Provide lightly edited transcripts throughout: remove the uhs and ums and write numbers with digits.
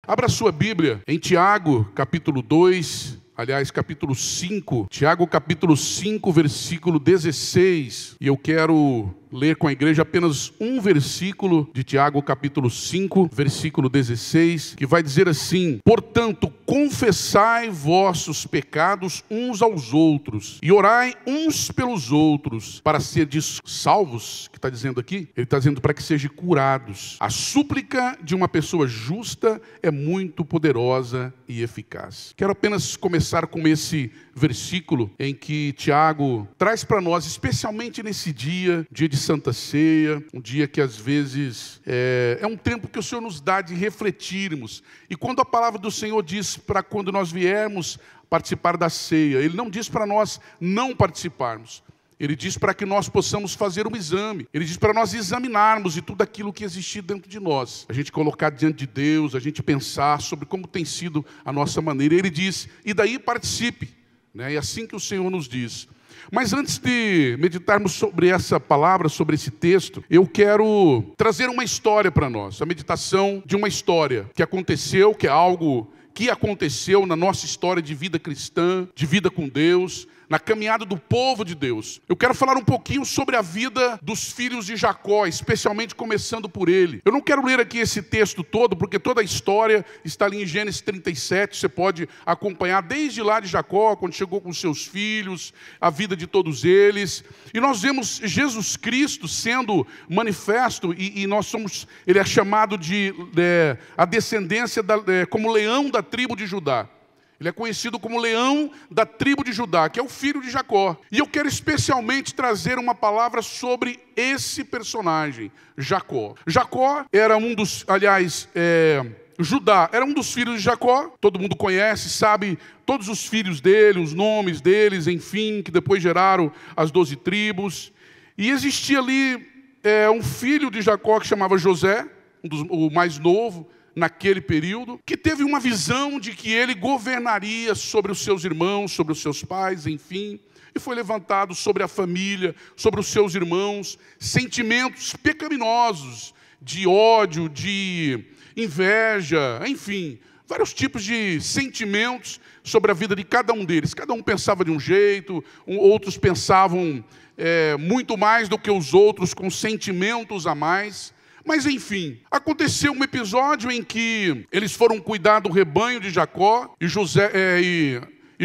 Abra sua Bíblia em Tiago, capítulo 2, capítulo 5. Tiago, capítulo 5, versículo 16. E eu quero ler com a igreja apenas um versículo de Tiago, capítulo 5, versículo 16, que vai dizer assim: portanto, confessai vossos pecados uns aos outros, e orai uns pelos outros, para serdes salvos, que está dizendo aqui? Ele está dizendo para que sejam curados. A súplica de uma pessoa justa é muito poderosa e eficaz. Quero apenas começar com esse versículo em que Tiago traz para nós, especialmente nesse dia de Santa Ceia, um dia que às vezes é um tempo que o Senhor nos dá de refletirmos. E quando a palavra do Senhor diz para quando nós viermos participar da ceia, Ele não diz para nós não participarmos. Ele diz para que nós possamos fazer um exame. Ele diz para nós examinarmos de tudo aquilo que existir dentro de nós. A gente colocar diante de Deus, a gente pensar sobre como tem sido a nossa maneira. Ele diz, e daí participe. É assim que o Senhor nos diz. Mas antes de meditarmos sobre essa palavra, sobre esse texto, eu quero trazer uma história para nós. A meditação de uma história que aconteceu, que é algo que aconteceu na nossa história de vida cristã, de vida com Deus, na caminhada do povo de Deus. Eu quero falar um pouquinho sobre a vida dos filhos de Jacó, especialmente começando por ele. Eu não quero ler aqui esse texto todo, porque toda a história está ali em Gênesis 37, você pode acompanhar desde lá de Jacó, quando chegou com seus filhos, a vida de todos eles. E nós vemos Jesus Cristo sendo manifesto, e nós somos, ele é chamado de a descendência, como leão da tribo de Judá. Ele é conhecido como leão da tribo de Judá, que é o filho de Jacó. E eu quero especialmente trazer uma palavra sobre esse personagem, Jacó. Jacó era um dos, Judá era um dos filhos de Jacó. Todo mundo conhece, sabe todos os filhos dele, os nomes deles, enfim, que depois geraram as 12 tribos. E existia ali um filho de Jacó que chamava José, o mais novo, naquele período, que teve uma visão de que ele governaria sobre os seus irmãos, sobre os seus pais, enfim, e foi levantado sobre a família, sobre os seus irmãos, sentimentos pecaminosos, de ódio, de inveja, enfim, vários tipos de sentimentos sobre a vida de cada um deles. Cada um pensava de um jeito, outros pensavam muito mais do que os outros, com sentimentos a mais. Mas enfim, aconteceu um episódio em que eles foram cuidar do rebanho de Jacó, e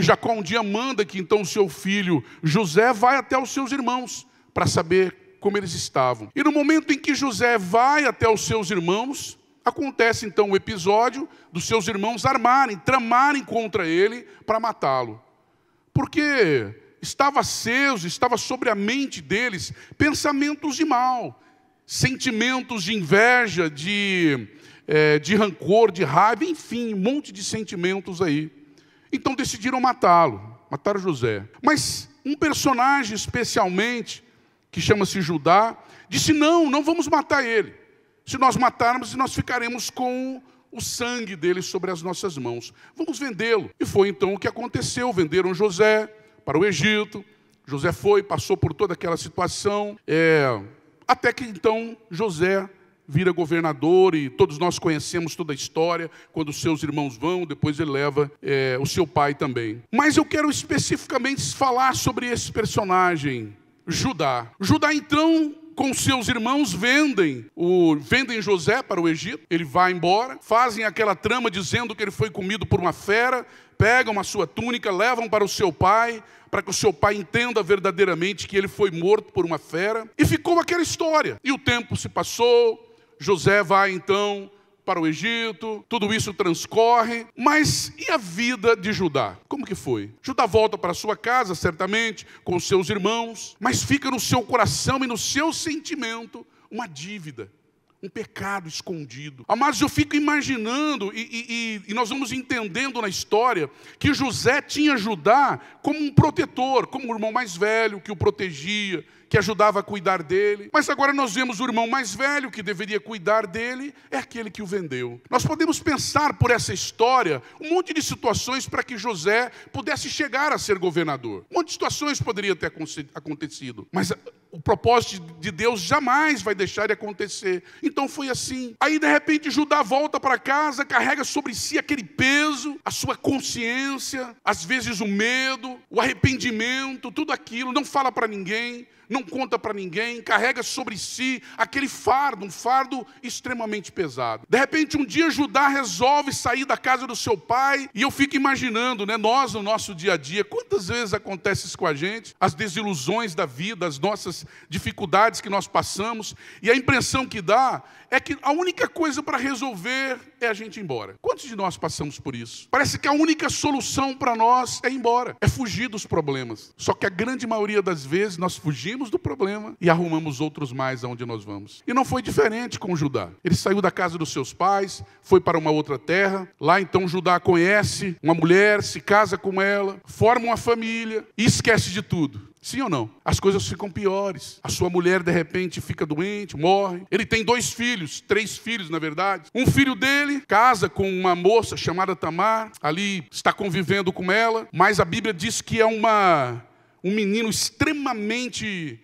Jacó um dia manda que então seu filho José vai até os seus irmãos para saber como eles estavam. E no momento em que José vai até os seus irmãos, acontece então o episódio dos seus irmãos tramarem contra ele para matá-lo. Porque estava aceso, estava sobre a mente deles pensamentos de mal, sentimentos de inveja, de rancor, de raiva, enfim, um monte de sentimentos aí. Então decidiram matá-lo, mataram José. Mas um personagem especialmente, que chama-se Judá, disse, não vamos matar ele. Se nós matarmos, nós ficaremos com o sangue dele sobre as nossas mãos. Vamos vendê-lo. E foi então o que aconteceu, venderam José para o Egito. José passou por toda aquela situação, até que então José vira governador, e todos nós conhecemos toda a história, quando os seus irmãos vão, depois ele leva o seu pai também. Mas eu quero especificamente falar sobre esse personagem, Judá. Judá então, com seus irmãos, vendem José para o Egito. Ele vai embora, fazem aquela trama dizendo que ele foi comido por uma fera, pegam a sua túnica, levam para o seu pai, para que o seu pai entenda verdadeiramente que ele foi morto por uma fera. E ficou aquela história. E o tempo se passou, José vai então para o Egito, tudo isso transcorre. Mas e a vida de Judá? Como que foi? Judá volta para sua casa, certamente, com os seus irmãos, mas fica no seu coração e no seu sentimento uma dívida, um pecado escondido. Amados, eu fico imaginando, e nós vamos entendendo na história, que José tinha Judá como um protetor, como um irmão mais velho que o protegia, que ajudava a cuidar dele. Mas agora nós vemos o irmão mais velho que deveria cuidar dele, é aquele que o vendeu. Nós podemos pensar por essa história um monte de situações para que José pudesse chegar a ser governador. Um monte de situações poderia ter acontecido. Mas O propósito de Deus jamais vai deixar de acontecer. Então foi assim. Aí de repente Judá volta para casa, carrega sobre si aquele peso, a sua consciência, às vezes o medo, o arrependimento, tudo aquilo, não fala para ninguém, não conta para ninguém, carrega sobre si aquele fardo, um fardo extremamente pesado. De repente um dia Judá resolve sair da casa do seu pai, e eu fico imaginando, né, nós no nosso dia a dia, quantas vezes acontece isso com a gente, as desilusões da vida, as nossas dificuldades que nós passamos, e a impressão que dá é que a única coisa para resolver é a gente ir embora. Quantos de nós passamos por isso? Parece que a única solução para nós é ir embora, é fugir dos problemas. Só que a grande maioria das vezes nós fugimos do problema e arrumamos outros mais aonde nós vamos. E não foi diferente com Judá. Ele saiu da casa dos seus pais, foi para uma outra terra. Lá então Judá conhece uma mulher, se casa com ela, forma uma família e esquece de tudo. Sim ou não? As coisas ficam piores. A sua mulher, de repente, fica doente, morre. Ele tem 2 filhos, 3 filhos, na verdade. Um filho dele casa com uma moça chamada Tamar. Ali está convivendo com ela. Mas a Bíblia diz que é um menino extremamente...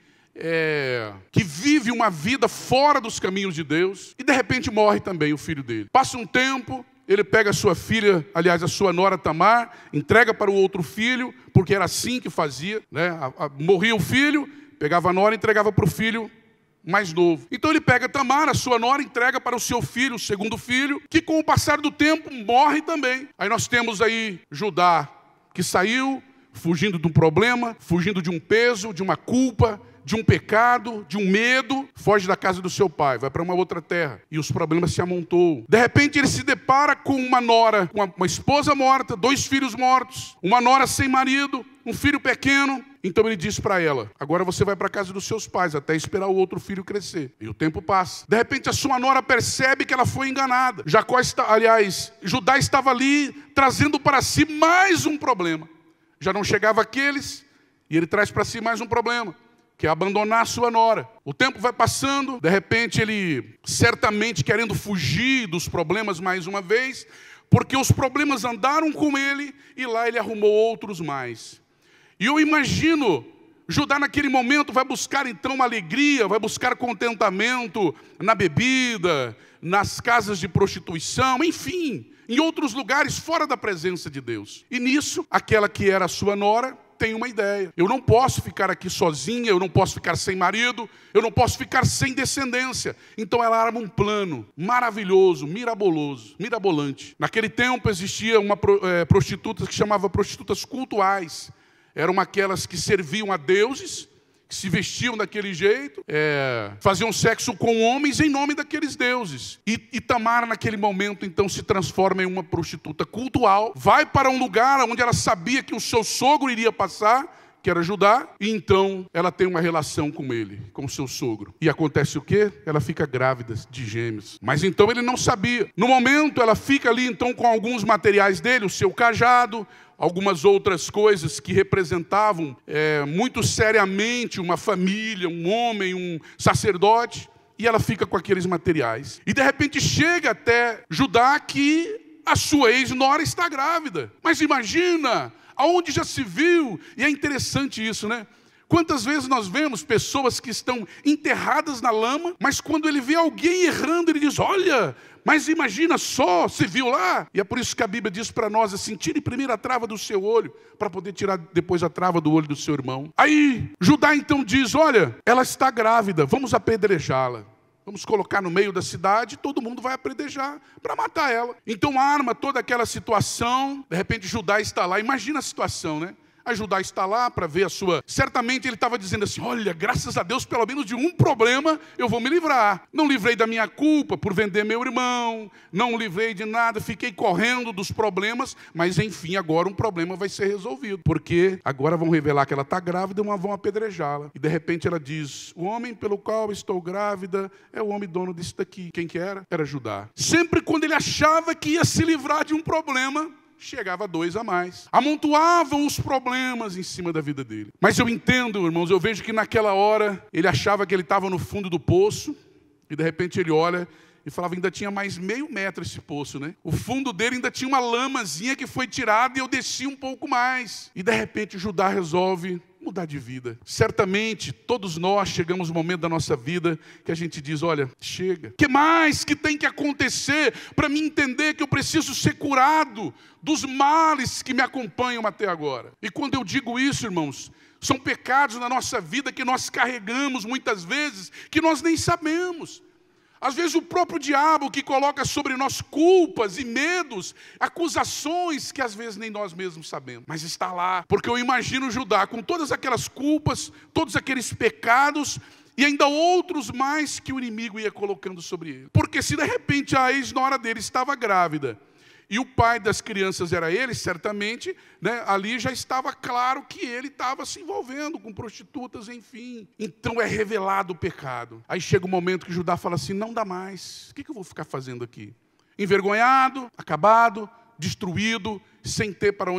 que vive uma vida fora dos caminhos de Deus. E, de repente, morre também o filho dele. Passa um tempo... Ele pega a sua filha, aliás, a sua nora Tamar, entrega para o outro filho, porque era assim que fazia, né? Morria o filho, pegava a nora e entregava para o filho mais novo. Então ele pega Tamar, a sua nora, entrega para o seu filho, o segundo filho, que com o passar do tempo morre também. Aí nós temos aí Judá, que saiu fugindo de um problema, fugindo de um peso, de uma culpa, de um pecado, de um medo, foge da casa do seu pai, vai para uma outra terra, e os problemas se amontoam. De repente ele se depara com uma nora, uma esposa morta, 2 filhos mortos, uma nora sem marido, um filho pequeno. Então ele diz para ela, agora você vai para a casa dos seus pais, até esperar o outro filho crescer. E o tempo passa. De repente a sua nora percebe que ela foi enganada. Judá estava ali, trazendo para si mais um problema. Já não chegava aqueles, e ele traz para si mais um problema, que é abandonar a sua nora. O tempo vai passando, de repente ele, certamente querendo fugir dos problemas mais uma vez, porque os problemas andaram com ele, e lá ele arrumou outros mais. E eu imagino, Judá naquele momento vai buscar então uma alegria, vai buscar contentamento na bebida, nas casas de prostituição, enfim, em outros lugares fora da presença de Deus. E nisso, aquela que era a sua nora, tem uma ideia. Eu não posso ficar aqui sozinha, eu não posso ficar sem marido, eu não posso ficar sem descendência. Então ela arma um plano maravilhoso, mirabolante. Naquele tempo existia uma prostituta que chamava prostitutas cultuais. Eram aquelas que serviam a deuses, que se vestiam daquele jeito, faziam sexo com homens em nome daqueles deuses. E Tamar, naquele momento, então, se transforma em uma prostituta cultual, vai para um lugar onde ela sabia que o seu sogro iria passar, que era Judá, e então ela tem uma relação com ele, com o seu sogro. E acontece o quê? Ela fica grávida de gêmeos. Mas então ele não sabia. No momento, ela fica ali então com alguns materiais dele, o seu cajado, algumas outras coisas que representavam muito seriamente uma família, um homem, um sacerdote, e ela fica com aqueles materiais. E de repente chega até Judá que a sua ex-nora está grávida. Mas imagina, aonde já se viu, e é interessante isso, né? Quantas vezes nós vemos pessoas que estão enterradas na lama, mas quando ele vê alguém errando, ele diz, olha, mas imagina só, você viu lá? E é por isso que a Bíblia diz para nós assim, tire primeiro a trava do seu olho, para poder tirar depois a trava do olho do seu irmão. Aí Judá então diz, olha, ela está grávida, vamos apedrejá-la. Vamos colocar no meio da cidade, todo mundo vai apedrejar para matar ela. Então arma toda aquela situação, de repente Judá está lá, imagina a situação, né? A Judá está lá para ver a sua... Certamente ele estava dizendo assim, olha, graças a Deus, pelo menos de um problema eu vou me livrar. Não livrei da minha culpa por vender meu irmão, não livrei de nada, fiquei correndo dos problemas, mas enfim, agora um problema vai ser resolvido. Porque agora vão revelar que ela está grávida e vão apedrejá-la. E de repente ela diz, o homem pelo qual estou grávida é o homem dono disso daqui. Quem que era? Era Judá. Sempre quando ele achava que ia se livrar de um problema, chegava 2 a mais. Amontoavam os problemas em cima da vida dele. Mas eu entendo, irmãos, eu vejo que naquela hora ele achava que ele estava no fundo do poço e de repente ele olha e falava, ainda tinha mais meio metro esse poço, né? O fundo dele ainda tinha uma lamazinha que foi tirada e eu desci um pouco mais. E de repente Judá resolve, mudar de vida. Certamente, todos nós chegamos no momento da nossa vida que a gente diz, olha, chega. O que mais que tem que acontecer para mim entender que eu preciso ser curado dos males que me acompanham até agora? E quando eu digo isso, irmãos, são pecados na nossa vida que nós carregamos muitas vezes, que nós nem sabemos. Às vezes o próprio diabo que coloca sobre nós culpas e medos, acusações que às vezes nem nós mesmos sabemos. Mas está lá, porque eu imagino Judá com todas aquelas culpas, todos aqueles pecados e ainda outros mais que o inimigo ia colocando sobre ele. Porque se de repente a ex-nora dele estava grávida, e o pai das crianças era ele, certamente, ali já estava claro que ele estava se envolvendo com prostitutas, enfim. Então é revelado o pecado. Aí chega o momento que Judá fala assim, não dá mais. O que eu vou ficar fazendo aqui? Envergonhado, acabado, destruído, sem ter para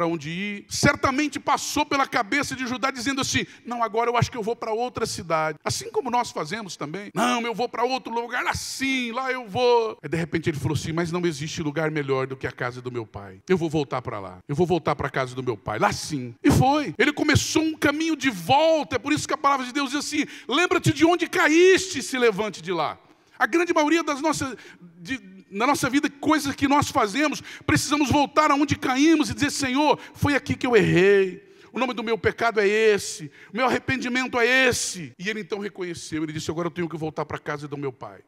onde ir. Certamente passou pela cabeça de Judá dizendo assim, não, agora eu acho que eu vou para outra cidade. Assim como nós fazemos também. Não, eu vou para outro lugar, assim, lá eu vou. Aí de repente ele falou assim, mas não existe lugar melhor do que a casa do meu pai. Eu vou voltar para lá. Eu vou voltar para a casa do meu pai. Lá sim. E foi. Ele começou um caminho de volta. É por isso que a palavra de Deus diz assim, lembra-te de onde caíste, se levante de lá. A grande maioria na nossa vida, coisas que nós fazemos, precisamos voltar aonde caímos e dizer, Senhor, foi aqui que eu errei, o nome do meu pecado é esse, o meu arrependimento é esse. E ele então reconheceu, ele disse, agora eu tenho que voltar para a casa do meu pai.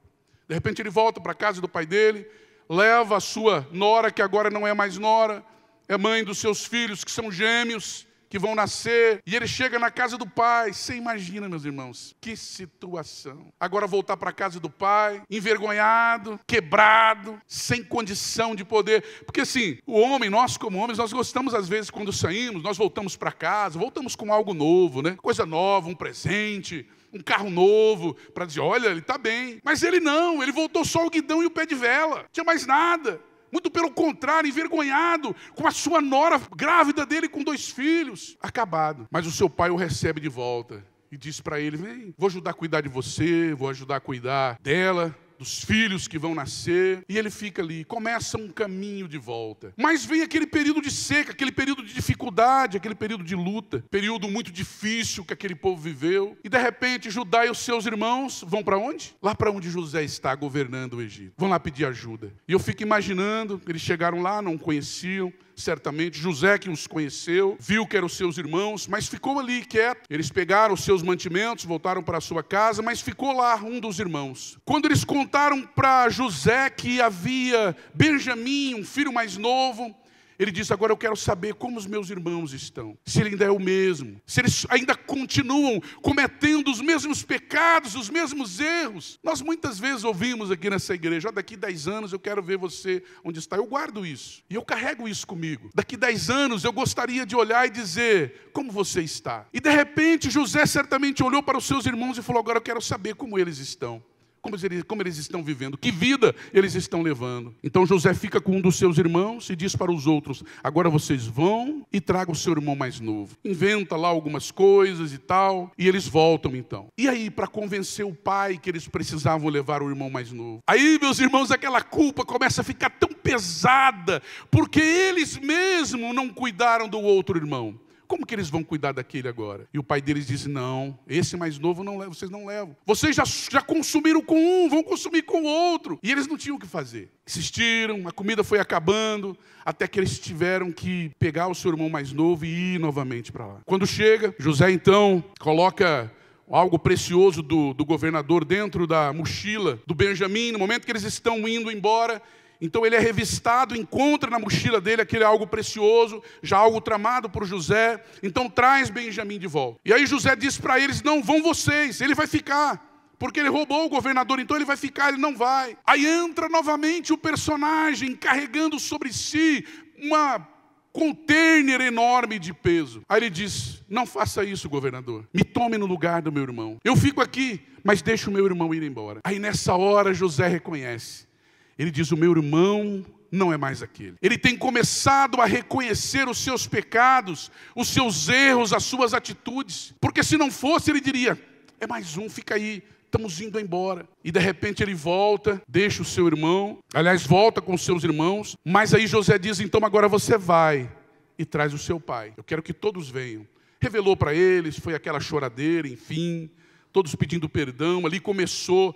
De repente ele volta para a casa do pai dele, leva a sua nora, que agora não é mais nora, é mãe dos seus filhos, que são gêmeos, que vão nascer, e ele chega na casa do pai. Você imagina, meus irmãos, que situação. Agora voltar para a casa do pai, envergonhado, quebrado, sem condição de poder. Porque assim, o homem, nós como homens, nós gostamos às vezes quando saímos, nós voltamos para casa, voltamos com algo novo, coisa nova, um presente, um carro novo, para dizer, olha, ele está bem. Mas ele não, ele voltou só o guidão e o pé de vela, não tinha mais nada. Muito pelo contrário, envergonhado, com a sua nora grávida dele com 2 filhos. Acabado. Mas o seu pai o recebe de volta e diz para ele, vem, vou ajudar a cuidar de você, vou ajudar a cuidar dela, dos filhos que vão nascer. E ele fica ali, começa um caminho de volta. Mas vem aquele período de seca, aquele período de dificuldade, aquele período de luta, período muito difícil que aquele povo viveu. E de repente Judá e os seus irmãos vão para onde? Lá para onde José está governando o Egito. Vão lá pedir ajuda. E eu fico imaginando, eles chegaram lá, não conheciam, certamente, José que os conheceu, viu que eram seus irmãos, mas ficou ali quieto. Eles pegaram os seus mantimentos, voltaram para a sua casa, mas ficou lá um dos irmãos. Quando eles contaram para José que havia Benjamim, um filho mais novo, ele disse, agora eu quero saber como os meus irmãos estão. Se ele ainda é o mesmo. Se eles ainda continuam cometendo os mesmos pecados, os mesmos erros. Nós muitas vezes ouvimos aqui nessa igreja, daqui 10 anos eu quero ver você onde está. Eu guardo isso. E eu carrego isso comigo. Daqui 10 anos eu gostaria de olhar e dizer, como você está? E de repente José certamente olhou para os seus irmãos e falou, agora eu quero saber como eles estão. Como eles estão vivendo, que vida eles estão levando. Então José fica com um dos seus irmãos e diz para os outros, agora vocês vão e tragam o seu irmão mais novo. Inventa lá algumas coisas e tal, e eles voltam então. E aí, para convencer o pai que eles precisavam levar o irmão mais novo. Aí, meus irmãos, aquela culpa começa a ficar tão pesada, porque eles mesmos não cuidaram do outro irmão. Como que eles vão cuidar daquele agora? E o pai deles disse, não, esse mais novo não leva, vocês não levam. Vocês já consumiram com um, vão consumir com o outro. E eles não tinham o que fazer. Insistiram, a comida foi acabando, até que eles tiveram que pegar o seu irmão mais novo e ir novamente para lá. Quando chega, José então coloca algo precioso do governador dentro da mochila do Benjamim, no momento que eles estão indo embora. Então ele é revistado, encontra na mochila dele aquele algo precioso, já algo tramado por José. Então traz Benjamim de volta. E aí José diz para eles, não vão vocês, ele vai ficar. Porque ele roubou o governador, então ele vai ficar, ele não vai. Aí entra novamente o personagem carregando sobre si uma container enorme de peso. Aí ele diz, não faça isso, governador. Me tome no lugar do meu irmão. Eu fico aqui, mas deixa o meu irmão ir embora. Aí nessa hora José reconhece. Ele diz, o meu irmão não é mais aquele. Ele tem começado a reconhecer os seus pecados, os seus erros, as suas atitudes. Porque se não fosse, ele diria, é mais um, fica aí, estamos indo embora. E de repente ele volta, deixa o seu irmão, aliás, volta com os seus irmãos. Mas aí José diz, então agora você vai e traz o seu pai. Eu quero que todos venham. revelou para eles, foi aquela choradeira, enfim, todos pedindo perdão. Ali começou,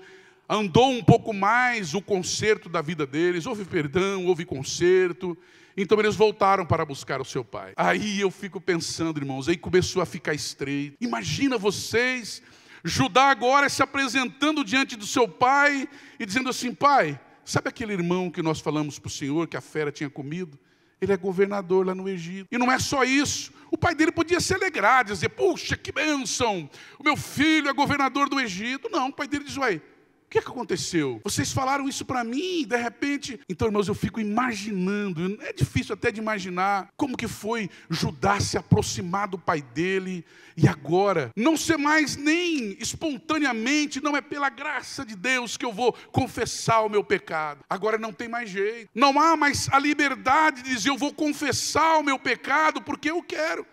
andou um pouco mais o conserto da vida deles, houve perdão, houve conserto. Então eles voltaram para buscar o seu pai. Aí eu fico pensando, irmãos, aí começou a ficar estreito. Imagina vocês, Judá agora se apresentando diante do seu pai e dizendo assim: pai, sabe aquele irmão que nós falamos para o senhor que a fera tinha comido? Ele é governador lá no Egito. E não é só isso. O pai dele podia se alegrar, dizer: puxa, que bênção, o meu filho é governador do Egito. Não, o pai dele diz: ué, o que aconteceu? Vocês falaram isso para mim, de repente... Então, irmãos, eu fico imaginando, é difícil até de imaginar como que foi Judá se aproximar do pai dele e agora não ser mais nem espontaneamente, não é pela graça de Deus que eu vou confessar o meu pecado. Agora não tem mais jeito. Não há mais a liberdade de dizer: eu vou confessar o meu pecado porque eu quero.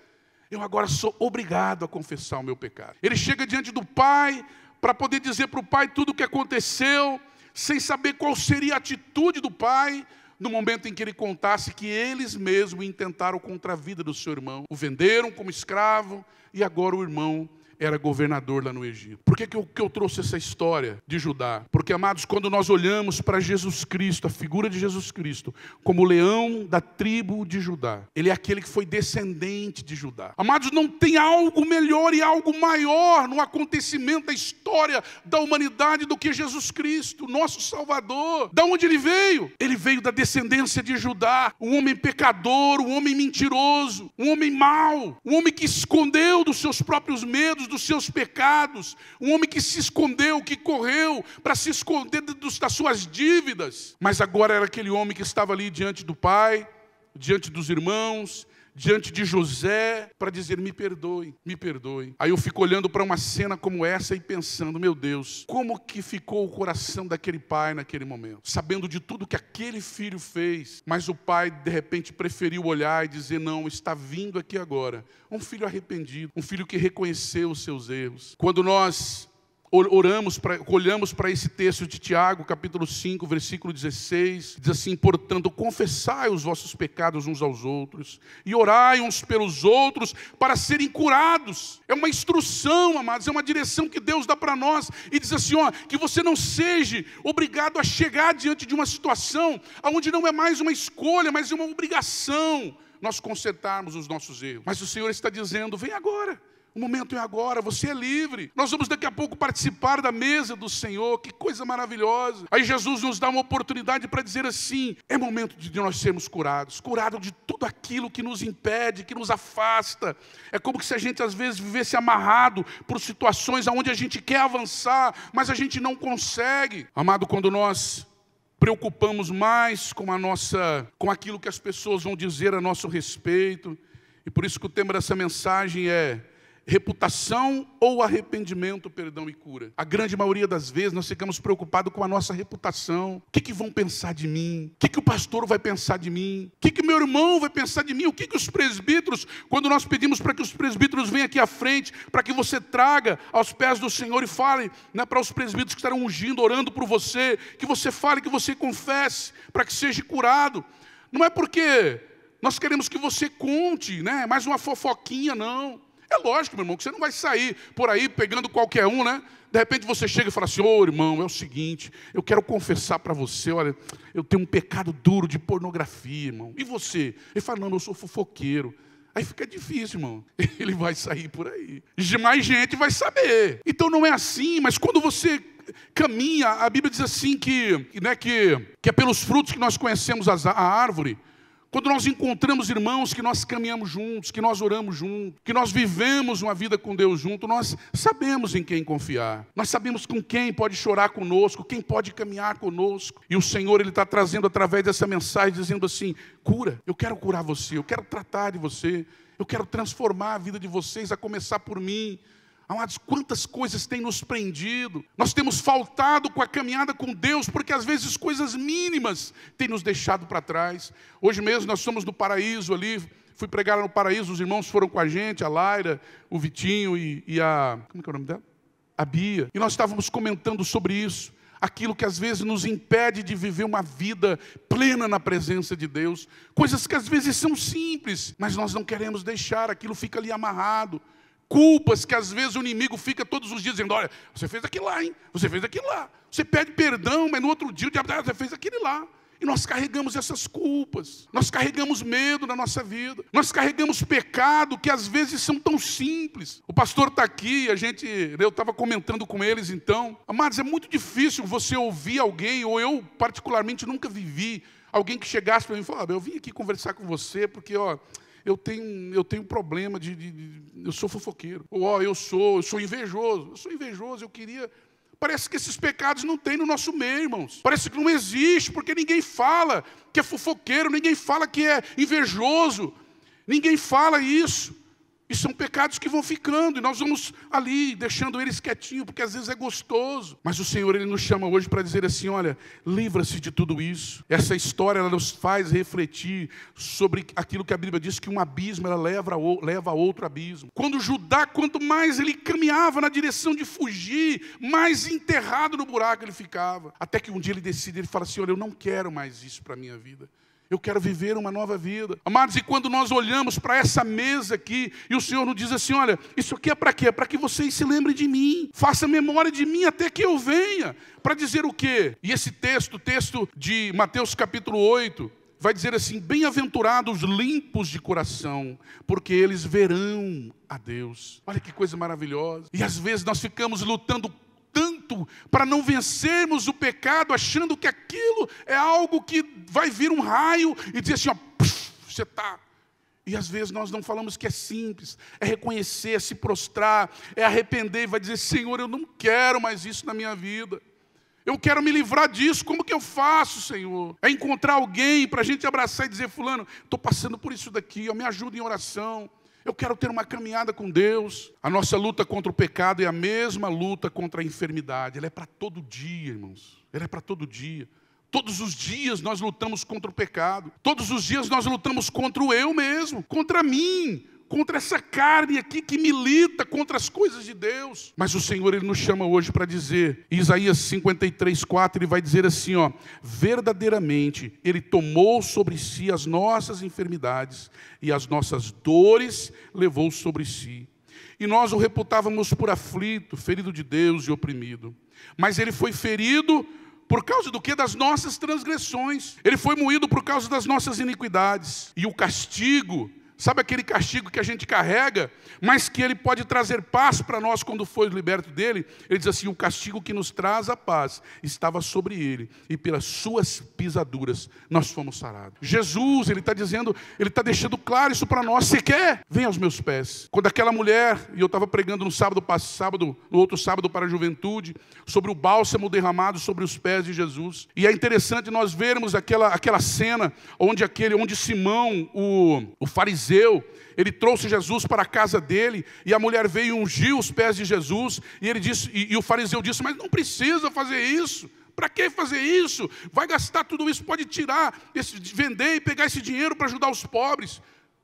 Eu agora sou obrigado a confessar o meu pecado. Ele chega diante do pai para poder dizer para o pai tudo o que aconteceu, sem saber qual seria a atitude do pai, no momento em que ele contasse que eles mesmos intentaram contra a vida do seu irmão, o venderam como escravo, e agora o irmão era governador lá no Egito. Por que eu trouxe essa história de Judá? Porque, amados, quando nós olhamos para Jesus Cristo, a figura de Jesus Cristo, como o leão da tribo de Judá, ele é aquele que foi descendente de Judá. Amados, não tem algo melhor e algo maior no acontecimento da história da humanidade do que Jesus Cristo, nosso Salvador. Da onde ele veio? Ele veio da descendência de Judá, um homem pecador, um homem mentiroso, um homem mau, um homem que escondeu dos seus próprios medos, dos seus pecados, um homem que se escondeu, que correu para se esconder das suas dívidas, mas agora era aquele homem que estava ali diante do pai, diante dos irmãos, diante de José, para dizer: me perdoe, me perdoe. Aí eu fico olhando para uma cena como essa e pensando: meu Deus, como que ficou o coração daquele pai naquele momento, sabendo de tudo que aquele filho fez, mas o pai de repente preferiu olhar e dizer: não, está vindo aqui agora um filho arrependido, um filho que reconheceu os seus erros. Quando nós olhamos para esse texto de Tiago, capítulo 5, versículo 16, diz assim: portanto, confessai os vossos pecados uns aos outros, e orai uns pelos outros, para serem curados. É uma instrução, amados, é uma direção que Deus dá para nós, e diz assim, ó, que você não seja obrigado a chegar diante de uma situação, onde não é mais uma escolha, mas é uma obrigação, nós consertarmos os nossos erros. Mas o Senhor está dizendo: vem agora. O momento é agora, você é livre. Nós vamos daqui a pouco participar da mesa do Senhor, que coisa maravilhosa. Aí Jesus nos dá uma oportunidade para dizer assim: é momento de nós sermos curados, curados de tudo aquilo que nos impede, que nos afasta. É como se a gente às vezes vivesse amarrado por situações onde a gente quer avançar, mas a gente não consegue. Amado, quando nós preocupamos mais com aquilo que as pessoas vão dizer a nosso respeito, e por isso que o tema dessa mensagem é reputação ou arrependimento, perdão e cura. A grande maioria das vezes nós ficamos preocupados com a nossa reputação. O que vão pensar de mim? O que o pastor vai pensar de mim? O que meu irmão vai pensar de mim? O que os presbíteros, quando nós pedimos para que os presbíteros venham aqui à frente, para que você traga aos pés do Senhor e fale, né, para os presbíteros que estarão ungindo, orando por você, que você fale, que você confesse, para que seja curado. Não é porque nós queremos que você conte, né, mais uma fofoquinha, não. É lógico, meu irmão, que você não vai sair por aí pegando qualquer um, né? De repente você chega e fala assim: ô irmão, é o seguinte, eu quero confessar para você, olha, eu tenho um pecado duro de pornografia, irmão. E você? Ele fala: não, eu sou fofoqueiro. Aí fica difícil, irmão. Ele vai sair por aí. Mais gente vai saber. Então não é assim, mas quando você caminha, a Bíblia diz assim que é pelos frutos que nós conhecemos a árvore. Quando nós encontramos irmãos que nós caminhamos juntos, que nós oramos juntos, que nós vivemos uma vida com Deus junto, nós sabemos em quem confiar. Nós sabemos com quem pode chorar conosco, quem pode caminhar conosco. E o Senhor, Ele está trazendo através dessa mensagem, dizendo assim: cura, eu quero curar você, eu quero tratar de você, eu quero transformar a vida de vocês, a começar por mim. Amados, quantas coisas têm nos prendido. Nós temos faltado com a caminhada com Deus, porque às vezes coisas mínimas têm nos deixado para trás. Hoje mesmo nós estamos no Paraíso ali, fui pregar no Paraíso, os irmãos foram com a gente, a Laira, o Vitinho e a... como é que é o nome dela? A Bia. E nós estávamos comentando sobre isso. aquilo que às vezes nos impede de viver uma vida plena na presença de Deus. Coisas que às vezes são simples, mas nós não queremos deixar, aquilo fica ali amarrado. Culpas que às vezes o inimigo fica todos os dias dizendo, olha, você fez aquilo lá, hein? Você fez aquilo lá. Você pede perdão, mas no outro dia o diabo diz, você fez aquilo lá. E nós carregamos essas culpas, nós carregamos medo na nossa vida, nós carregamos pecado que às vezes são tão simples. O pastor está aqui, eu estava comentando com eles então. Amados, é muito difícil você ouvir alguém, ou eu particularmente nunca vivi, alguém que chegasse para mim e falasse, eu vim aqui conversar com você porque eu tenho problema eu sou fofoqueiro, ou eu sou invejoso, eu queria... Parece que esses pecados não tem no nosso meio, irmãos. Parece que não existe, porque ninguém fala que é fofoqueiro, ninguém fala que é invejoso, ninguém fala isso. E são pecados que vão ficando, e nós vamos ali, deixando eles quietinhos, porque às vezes é gostoso. Mas o Senhor, Ele nos chama hoje para dizer assim, olha, livra-se de tudo isso. Essa história, ela nos faz refletir sobre aquilo que a Bíblia diz, que um abismo, ela leva a outro abismo. Quando Judá, quanto mais ele caminhava na direção de fugir, mais enterrado no buraco ele ficava. Até que um dia ele decide, ele fala assim, olha, eu não quero mais isso para a minha vida. Eu quero viver uma nova vida. Amados, e quando nós olhamos para essa mesa aqui, e o Senhor nos diz assim, olha, isso aqui é para quê? É para que vocês se lembrem de mim. Faça memória de mim até que eu venha. Para dizer o quê? E esse texto de Mateus capítulo 8, vai dizer assim, bem-aventurados os limpos de coração, porque eles verão a Deus. Olha que coisa maravilhosa. E às vezes nós ficamos lutando tanto para não vencermos o pecado, achando que aquilo é algo que vai vir um raio e dizer assim, ó, você está. E às vezes nós não falamos que é simples, é reconhecer, é se prostrar, é arrepender e vai dizer, Senhor, eu não quero mais isso na minha vida. Eu quero me livrar disso, como que eu faço, Senhor? É encontrar alguém para a gente abraçar e dizer, fulano, estou passando por isso daqui, ó, me ajuda em oração. Eu quero ter uma caminhada com Deus. A nossa luta contra o pecado é a mesma luta contra a enfermidade. Ela é para todo dia, irmãos. Ela é para todo dia. Todos os dias nós lutamos contra o pecado. Todos os dias nós lutamos contra o eu mesmo, contra mim, contra essa carne aqui que milita contra as coisas de Deus. Mas o Senhor, Ele nos chama hoje para dizer, Isaías 53:4, Ele vai dizer assim, ó, verdadeiramente Ele tomou sobre si as nossas enfermidades e as nossas dores levou sobre si. E nós o reputávamos por aflito, ferido de Deus e oprimido. Mas Ele foi ferido por causa do quê? Das nossas transgressões. Ele foi moído por causa das nossas iniquidades. E o castigo, sabe aquele castigo que a gente carrega, mas que Ele pode trazer paz para nós quando for liberto dele? Ele diz assim, o castigo que nos traz a paz estava sobre Ele, e pelas suas pisaduras nós fomos sarados. Jesus, Ele está dizendo, Ele está deixando claro isso para nós. Você quer? Vem aos meus pés. Quando aquela mulher, e eu estava pregando no outro sábado para a juventude, sobre o bálsamo derramado sobre os pés de Jesus. E é interessante nós vermos aquela cena onde Simão, o fariseu, ele trouxe Jesus para a casa dele, e a mulher veio e ungiu os pés de Jesus, e ele disse, e o fariseu disse, mas não precisa fazer isso. Para que fazer isso? Vai gastar tudo isso, pode tirar, vender e pegar esse dinheiro para ajudar os pobres.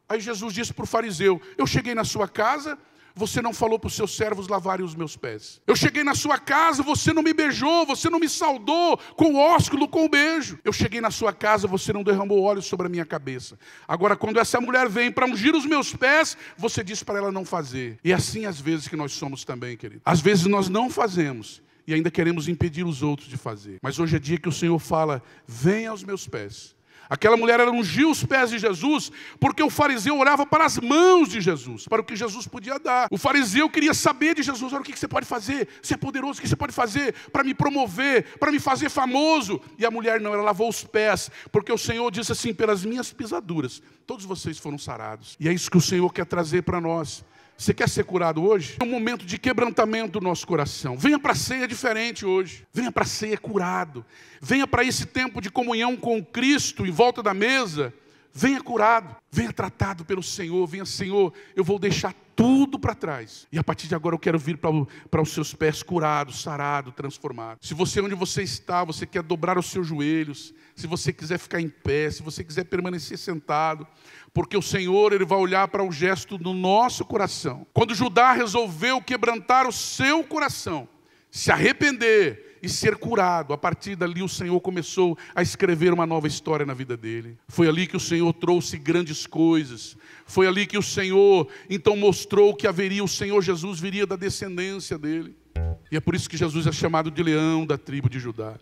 Aí Jesus disse para o fariseu, eu cheguei na sua casa, você não falou para os seus servos lavarem os meus pés. Eu cheguei na sua casa, você não me beijou, você não me saudou com o ósculo, com o beijo. Eu cheguei na sua casa, você não derramou óleo sobre a minha cabeça. Agora, quando essa mulher vem para ungir os meus pés, você diz para ela não fazer. E assim às vezes que nós somos também, querido. Às vezes nós não fazemos e ainda queremos impedir os outros de fazer. Mas hoje é dia que o Senhor fala, venha aos meus pés. Aquela mulher, ela ungiu os pés de Jesus, porque o fariseu olhava para as mãos de Jesus, para o que Jesus podia dar. O fariseu queria saber de Jesus, olha o que você pode fazer, você é poderoso, o que você pode fazer para me promover, para me fazer famoso. E a mulher não, ela lavou os pés, porque o Senhor disse assim, pelas minhas pisaduras, todos vocês foram sarados. E é isso que o Senhor quer trazer para nós. Você quer ser curado hoje? É um momento de quebrantamento do nosso coração. Venha para a ceia diferente hoje. Venha para a ceia curado. Venha para esse tempo de comunhão com Cristo em volta da mesa. Venha curado. Venha tratado pelo Senhor. Venha, Senhor, eu vou deixar tudo para trás. E a partir de agora eu quero vir para os seus pés curado, sarado, transformado. Se você, onde você está, você quer dobrar os seus joelhos, se você quiser ficar em pé, se você quiser permanecer sentado, porque o Senhor, Ele vai olhar para o gesto do nosso coração. Quando Judá resolveu quebrantar o seu coração, se arrepender e ser curado. A partir dali o Senhor começou a escrever uma nova história na vida dele. Foi ali que o Senhor trouxe grandes coisas. Foi ali que o Senhor então mostrou que haveria, o Senhor Jesus viria da descendência dele. E é por isso que Jesus é chamado de leão da tribo de Judá.